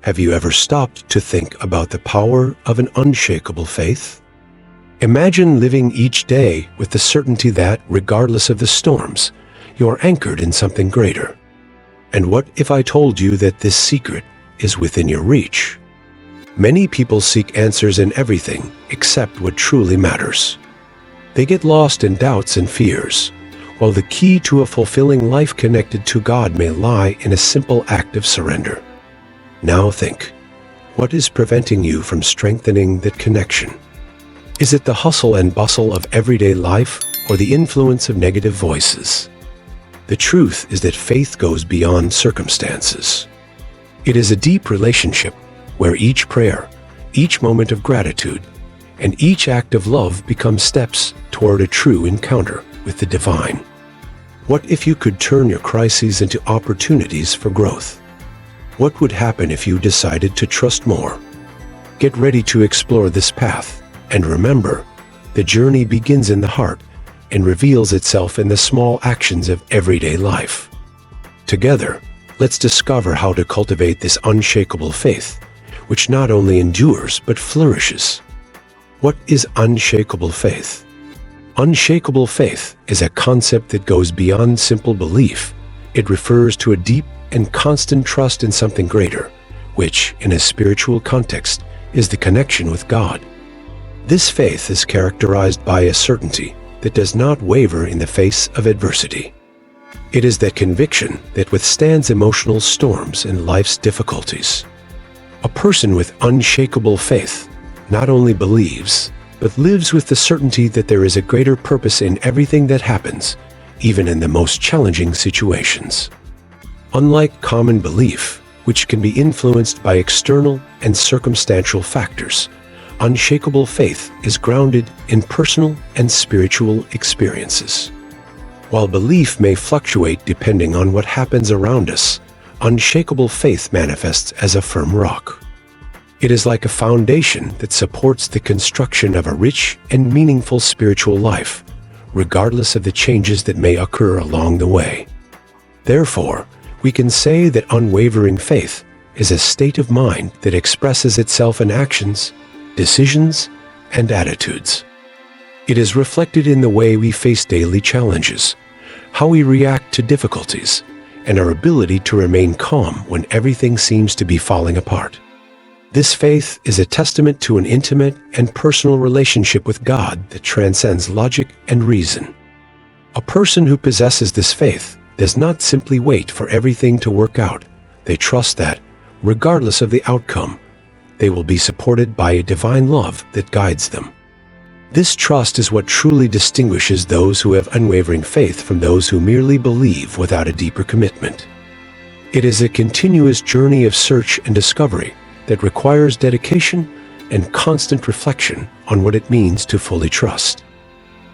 Have you ever stopped to think about the power of an unshakable faith? Imagine living each day with the certainty that, regardless of the storms, you are anchored in something greater. And what if I told you that this secret is within your reach? Many people seek answers in everything except what truly matters. They get lost in doubts and fears, while the key to a fulfilling life connected to God may lie in a simple act of surrender. Now think, what is preventing you from strengthening that connection? Is it the hustle and bustle of everyday life or the influence of negative voices? The truth is that faith goes beyond circumstances. It is a deep relationship where each prayer, each moment of gratitude, and each act of love become steps toward a true encounter with the divine. What if you could turn your crises into opportunities for growth? What would happen if you decided to trust more? Get ready to explore this path, and remember, the journey begins in the heart and reveals itself in the small actions of everyday life. Together, let's discover how to cultivate this unshakable faith, which not only endures but flourishes. What is unshakable faith? Unshakable faith is a concept that goes beyond simple belief. It refers to a deep and constant trust in something greater, which, in a spiritual context, is the connection with God. This faith is characterized by a certainty that does not waver in the face of adversity. It is that conviction that withstands emotional storms and life's difficulties. A person with unshakable faith not only believes, but lives with the certainty that there is a greater purpose in everything that happens, even in the most challenging situations. Unlike common belief, which can be influenced by external and circumstantial factors, unshakable faith is grounded in personal and spiritual experiences. While belief may fluctuate depending on what happens around us, unshakable faith manifests as a firm rock. It is like a foundation that supports the construction of a rich and meaningful spiritual life, regardless of the changes that may occur along the way. Therefore, we can say that unwavering faith is a state of mind that expresses itself in actions, decisions, and attitudes. It is reflected in the way we face daily challenges, how we react to difficulties, and our ability to remain calm when everything seems to be falling apart. This faith is a testament to an intimate and personal relationship with God that transcends logic and reason. A person who possesses this faith does not simply wait for everything to work out. They trust that, regardless of the outcome, they will be supported by a divine love that guides them. This trust is what truly distinguishes those who have unwavering faith from those who merely believe without a deeper commitment. It is a continuous journey of search and discovery that requires dedication and constant reflection on what it means to fully trust.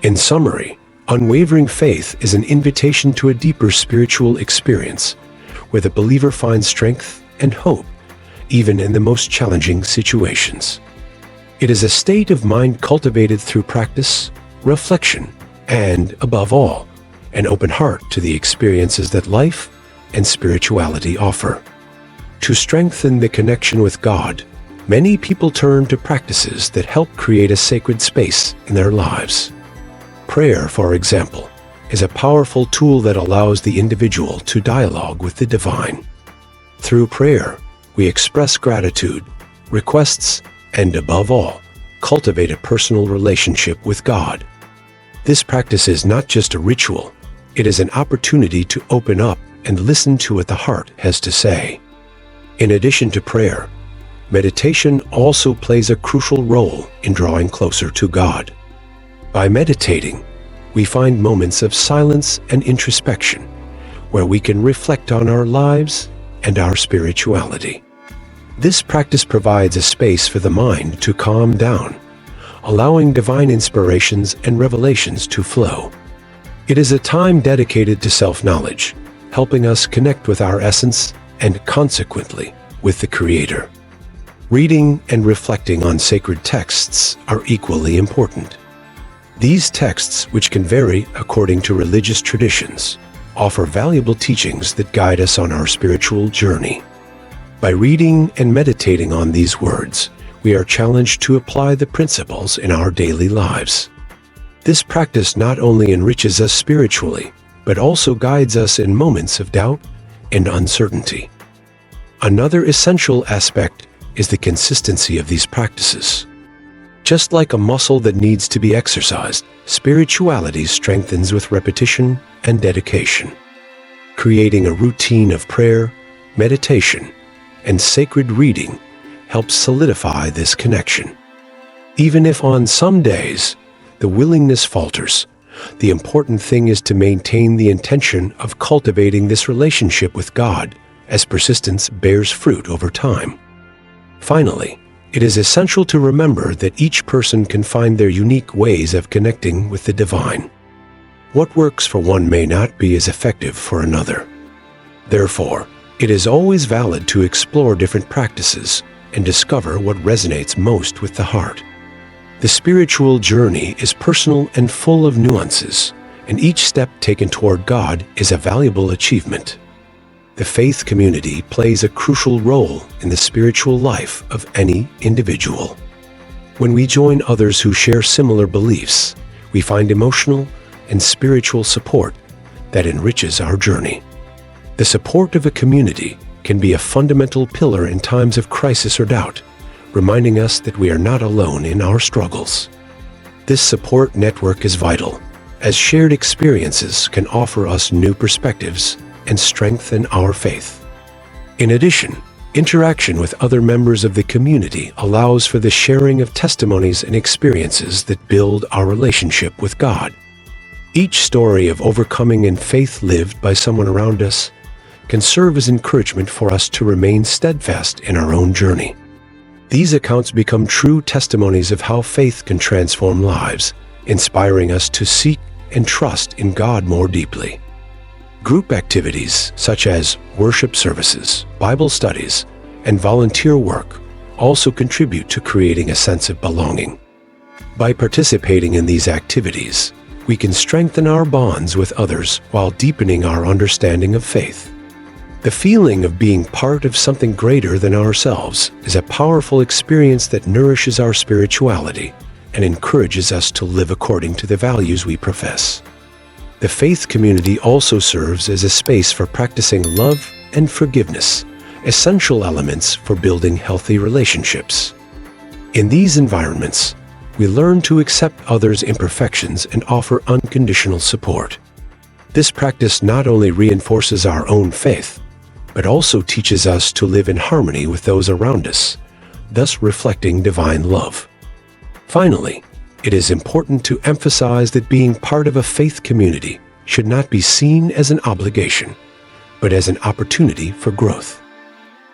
In summary, unwavering faith is an invitation to a deeper spiritual experience, where the believer finds strength and hope, even in the most challenging situations. It is a state of mind cultivated through practice, reflection, and, above all, an open heart to the experiences that life and spirituality offer. To strengthen the connection with God, many people turn to practices that help create a sacred space in their lives. Prayer, for example, is a powerful tool that allows the individual to dialogue with the divine. Through prayer, we express gratitude, requests, and above all, cultivate a personal relationship with God. This practice is not just a ritual, it is an opportunity to open up and listen to what the heart has to say. In addition to prayer, meditation also plays a crucial role in drawing closer to God. By meditating, we find moments of silence and introspection, where we can reflect on our lives and our spirituality. This practice provides a space for the mind to calm down, allowing divine inspirations and revelations to flow. It is a time dedicated to self-knowledge, helping us connect with our essence and, consequently, with the Creator. Reading and reflecting on sacred texts are equally important. These texts, which can vary according to religious traditions, offer valuable teachings that guide us on our spiritual journey. By reading and meditating on these words, we are challenged to apply the principles in our daily lives. This practice not only enriches us spiritually, but also guides us in moments of doubt and uncertainty. Another essential aspect is the consistency of these practices. Just like a muscle that needs to be exercised, spirituality strengthens with repetition and dedication. Creating a routine of prayer, meditation, and sacred reading helps solidify this connection. Even if on some days the willingness falters, the important thing is to maintain the intention of cultivating this relationship with God as persistence bears fruit over time. Finally, it is essential to remember that each person can find their unique ways of connecting with the divine. What works for one may not be as effective for another. Therefore, it is always valid to explore different practices and discover what resonates most with the heart. The spiritual journey is personal and full of nuances, and each step taken toward God is a valuable achievement. The faith community plays a crucial role in the spiritual life of any individual. When we join others who share similar beliefs, we find emotional and spiritual support that enriches our journey. The support of a community can be a fundamental pillar in times of crisis or doubt, reminding us that we are not alone in our struggles. This support network is vital, as shared experiences can offer us new perspectives and strengthen our faith. In addition, interaction with other members of the community allows for the sharing of testimonies and experiences that build our relationship with God. Each story of overcoming and faith lived by someone around us can serve as encouragement for us to remain steadfast in our own journey. These accounts become true testimonies of how faith can transform lives, inspiring us to seek and trust in God more deeply. Group activities such as worship services, Bible studies, and volunteer work also contribute to creating a sense of belonging. By participating in these activities, we can strengthen our bonds with others while deepening our understanding of faith. The feeling of being part of something greater than ourselves is a powerful experience that nourishes our spirituality and encourages us to live according to the values we profess. The faith community also serves as a space for practicing love and forgiveness, essential elements for building healthy relationships. In these environments, we learn to accept others' imperfections and offer unconditional support. This practice not only reinforces our own faith, but also teaches us to live in harmony with those around us, thus reflecting divine love. Finally, it is important to emphasize that being part of a faith community should not be seen as an obligation, but as an opportunity for growth.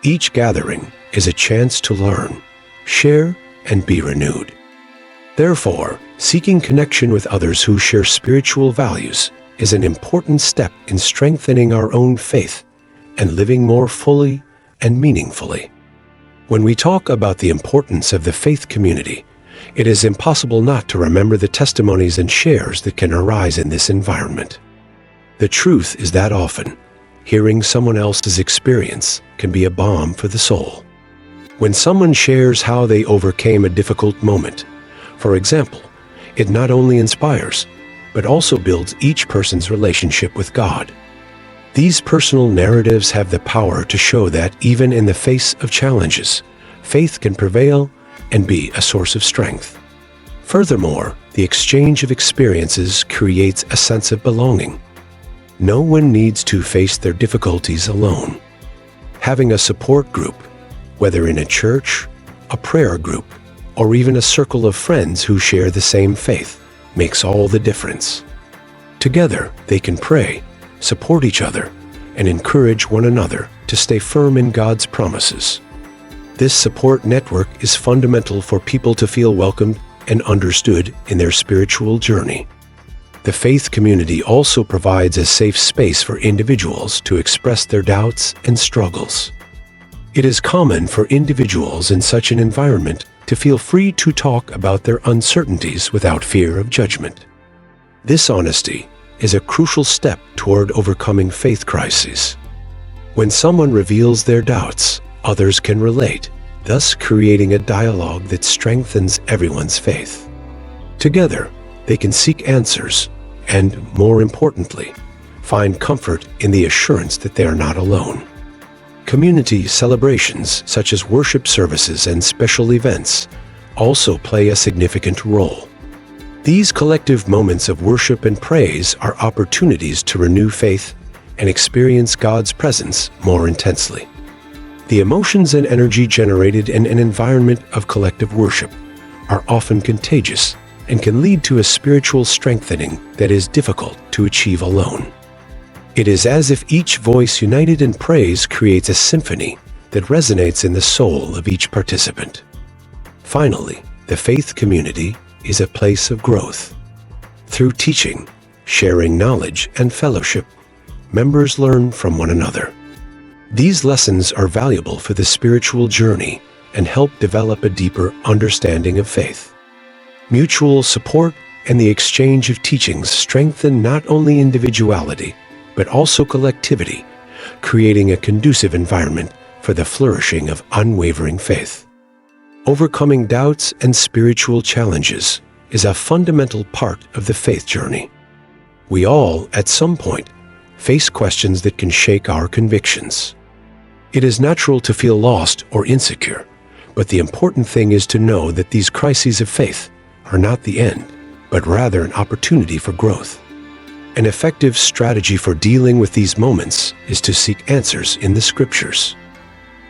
Each gathering is a chance to learn, share, and be renewed. Therefore, seeking connection with others who share spiritual values is an important step in strengthening our own faith and living more fully and meaningfully. When we talk about the importance of the faith community, it is impossible not to remember the testimonies and shares that can arise in this environment. The truth is that often, hearing someone else's experience can be a balm for the soul. When someone shares how they overcame a difficult moment, for example, it not only inspires, but also builds each person's relationship with God. These personal narratives have the power to show that even in the face of challenges, faith can prevail and be a source of strength. Furthermore, the exchange of experiences creates a sense of belonging. No one needs to face their difficulties alone. Having a support group, whether in a church, a prayer group, or even a circle of friends who share the same faith, makes all the difference. Together, they can pray, support each other, and encourage one another to stay firm in God's promises. This support network is fundamental for people to feel welcomed and understood in their spiritual journey. The faith community also provides a safe space for individuals to express their doubts and struggles. It is common for individuals in such an environment to feel free to talk about their uncertainties without fear of judgment. This honesty is a crucial step toward overcoming faith crises. When someone reveals their doubts, others can relate, thus creating a dialogue that strengthens everyone's faith. Together, they can seek answers and, more importantly, find comfort in the assurance that they are not alone. Community celebrations such as worship services and special events also play a significant role. These collective moments of worship and praise are opportunities to renew faith and experience God's presence more intensely. The emotions and energy generated in an environment of collective worship are often contagious and can lead to a spiritual strengthening that is difficult to achieve alone. It is as if each voice united in praise creates a symphony that resonates in the soul of each participant. Finally, the faith community is a place of growth. Through teaching, sharing knowledge, and fellowship, members learn from one another. These lessons are valuable for the spiritual journey and help develop a deeper understanding of faith. Mutual support and the exchange of teachings strengthen not only individuality, but also collectivity, creating a conducive environment for the flourishing of unwavering faith. Overcoming doubts and spiritual challenges is a fundamental part of the faith journey. We all, at some point, face questions that can shake our convictions. It is natural to feel lost or insecure, but the important thing is to know that these crises of faith are not the end, but rather an opportunity for growth. An effective strategy for dealing with these moments is to seek answers in the Scriptures.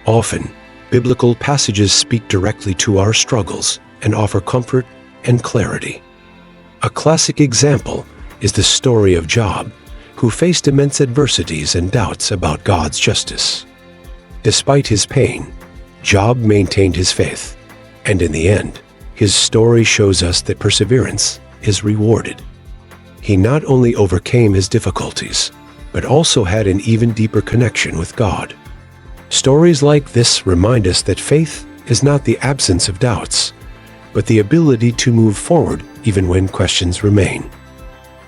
Often, biblical passages speak directly to our struggles and offer comfort and clarity. A classic example is the story of Job, who faced immense adversities and doubts about God's justice. Despite his pain, Job maintained his faith, and in the end, his story shows us that perseverance is rewarded. He not only overcame his difficulties, but also had an even deeper connection with God. Stories like this remind us that faith is not the absence of doubts, but the ability to move forward even when questions remain.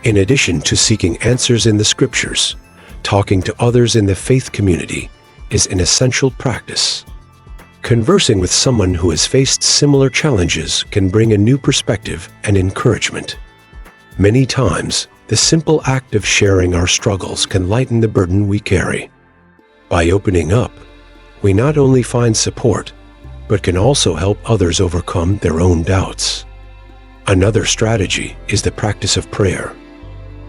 In addition to seeking answers in the Scriptures, talking to others in the faith community is an essential practice. Conversing with someone who has faced similar challenges can bring a new perspective and encouragement. Many times, the simple act of sharing our struggles can lighten the burden we carry. By opening up, we not only find support, but can also help others overcome their own doubts. Another strategy is the practice of prayer.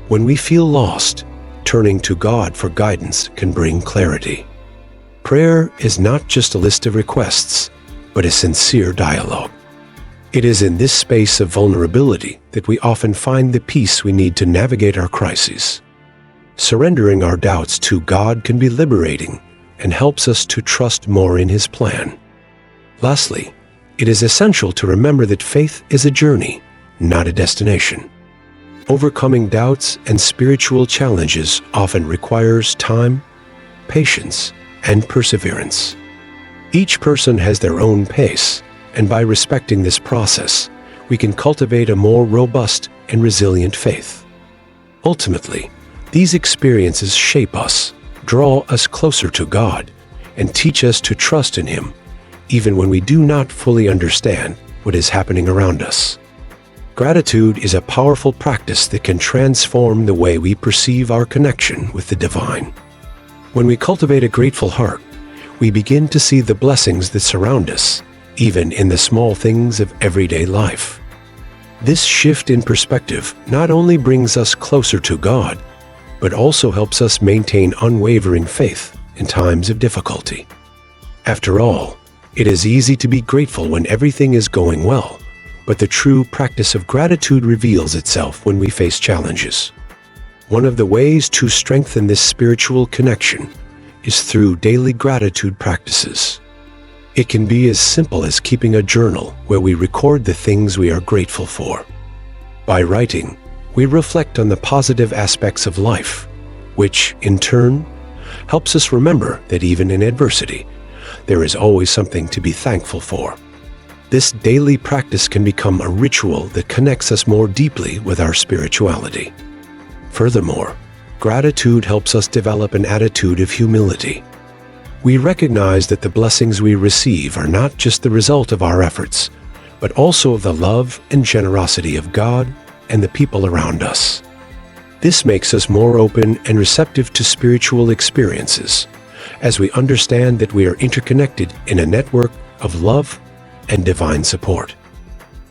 When we feel lost, turning to God for guidance can bring clarity. Prayer is not just a list of requests, but a sincere dialogue. It is in this space of vulnerability that we often find the peace we need to navigate our crises. Surrendering our doubts to God can be liberating and helps us to trust more in His plan. Lastly, it is essential to remember that faith is a journey, not a destination. Overcoming doubts and spiritual challenges often requires time, patience, and perseverance. Each person has their own pace, and by respecting this process, we can cultivate a more robust and resilient faith. Ultimately, these experiences shape us, draw us closer to God, and teach us to trust in Him, even when we do not fully understand what is happening around us. Gratitude is a powerful practice that can transform the way we perceive our connection with the divine. When we cultivate a grateful heart, we begin to see the blessings that surround us, even in the small things of everyday life. This shift in perspective not only brings us closer to God, but also helps us maintain unwavering faith in times of difficulty. After all, it is easy to be grateful when everything is going well, but the true practice of gratitude reveals itself when we face challenges. One of the ways to strengthen this spiritual connection is through daily gratitude practices. It can be as simple as keeping a journal where we record the things we are grateful for. By writing, we reflect on the positive aspects of life, which, in turn, helps us remember that even in adversity, there is always something to be thankful for. This daily practice can become a ritual that connects us more deeply with our spirituality. Furthermore, gratitude helps us develop an attitude of humility. We recognize that the blessings we receive are not just the result of our efforts, but also of the love and generosity of God and the people around us. This makes us more open and receptive to spiritual experiences, as we understand that we are interconnected in a network of love and divine support.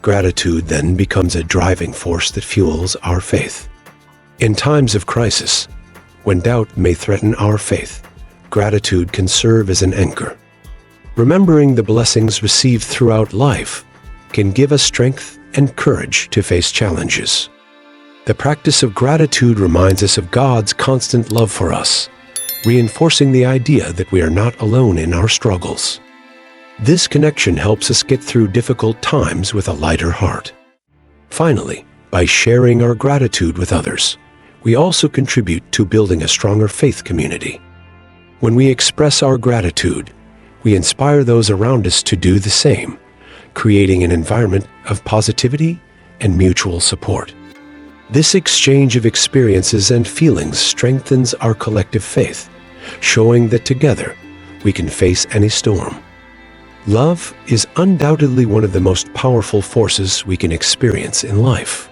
Gratitude then becomes a driving force that fuels our faith. In times of crisis, when doubt may threaten our faith, gratitude can serve as an anchor. Remembering the blessings received throughout life can give us strength and courage to face challenges. The practice of gratitude reminds us of God's constant love for us, reinforcing the idea that we are not alone in our struggles. This connection helps us get through difficult times with a lighter heart. Finally, by sharing our gratitude with others, we also contribute to building a stronger faith community. When we express our gratitude, we inspire those around us to do the same, creating an environment of positivity and mutual support. This exchange of experiences and feelings strengthens our collective faith, showing that together we can face any storm. Love is undoubtedly one of the most powerful forces we can experience in life.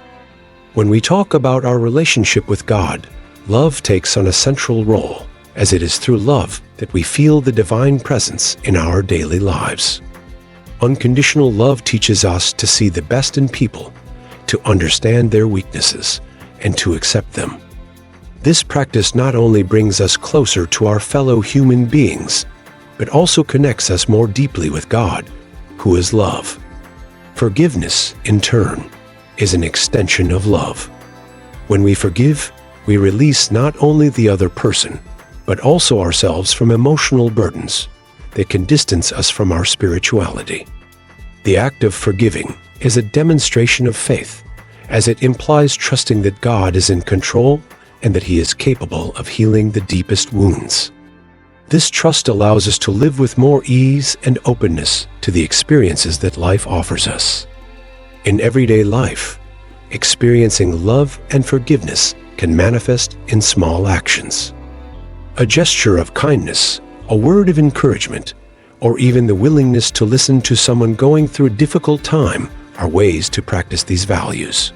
When we talk about our relationship with God, love takes on a central role, as it is through love that we feel the divine presence in our daily lives. Unconditional love teaches us to see the best in people, to understand their weaknesses, and to accept them. This practice not only brings us closer to our fellow human beings, but also connects us more deeply with God, who is love. Forgiveness, in turn, is an extension of love. When we forgive, we release not only the other person, but also ourselves from emotional burdens that can distance us from our spirituality. The act of forgiving is a demonstration of faith, as it implies trusting that God is in control and that He is capable of healing the deepest wounds. This trust allows us to live with more ease and openness to the experiences that life offers us. In everyday life, experiencing love and forgiveness can manifest in small actions. A gesture of kindness, a word of encouragement, or even the willingness to listen to someone going through a difficult time are ways to practice these values.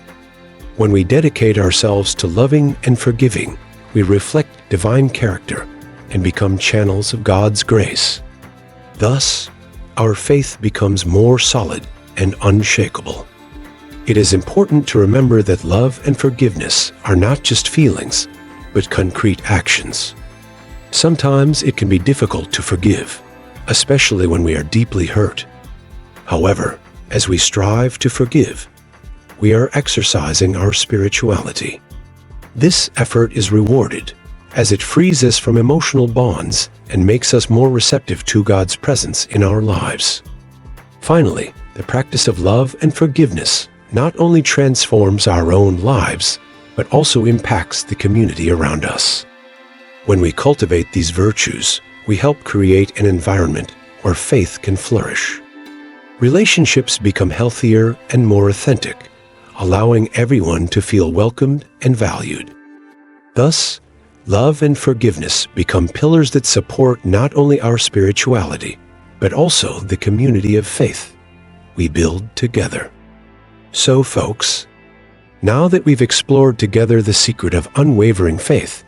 When we dedicate ourselves to loving and forgiving, we reflect divine character and become channels of God's grace. Thus, our faith becomes more solid and unshakable. It is important to remember that love and forgiveness are not just feelings, but concrete actions. Sometimes it can be difficult to forgive, especially when we are deeply hurt. However, as we strive to forgive, we are exercising our spirituality. This effort is rewarded, as it frees us from emotional bonds and makes us more receptive to God's presence in our lives. Finally, the practice of love and forgiveness not only transforms our own lives, but also impacts the community around us. When we cultivate these virtues, we help create an environment where faith can flourish. Relationships become healthier and more authentic, allowing everyone to feel welcomed and valued. Thus, love and forgiveness become pillars that support not only our spirituality, but also the community of faith we build together. So, folks, now that we've explored together the secret of unwavering faith,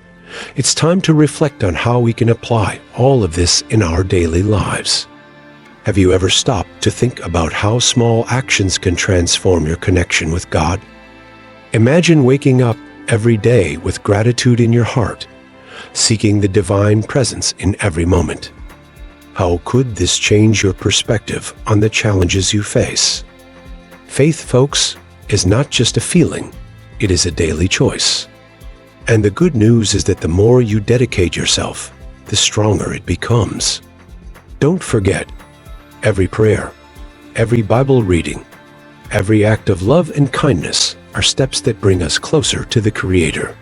it's time to reflect on how we can apply all of this in our daily lives. Have you ever stopped to think about how small actions can transform your connection with God? Imagine waking up every day with gratitude in your heart, seeking the divine presence in every moment. How could this change your perspective on the challenges you face? Faith, folks, is not just a feeling, it is a daily choice. And the good news is that the more you dedicate yourself, the stronger it becomes. Don't forget, every prayer, every Bible reading, every act of love and kindness are steps that bring us closer to the Creator.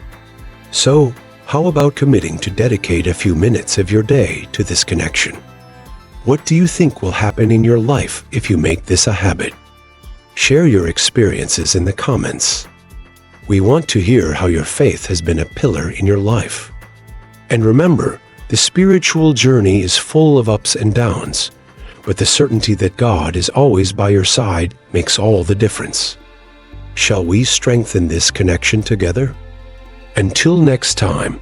So, how about committing to dedicate a few minutes of your day to this connection? What do you think will happen in your life if you make this a habit? Share your experiences in the comments. We want to hear how your faith has been a pillar in your life. And remember, The spiritual journey is full of ups and downs, but the certainty that God is always by your side makes all the difference. Shall we strengthen this connection together? Until next time,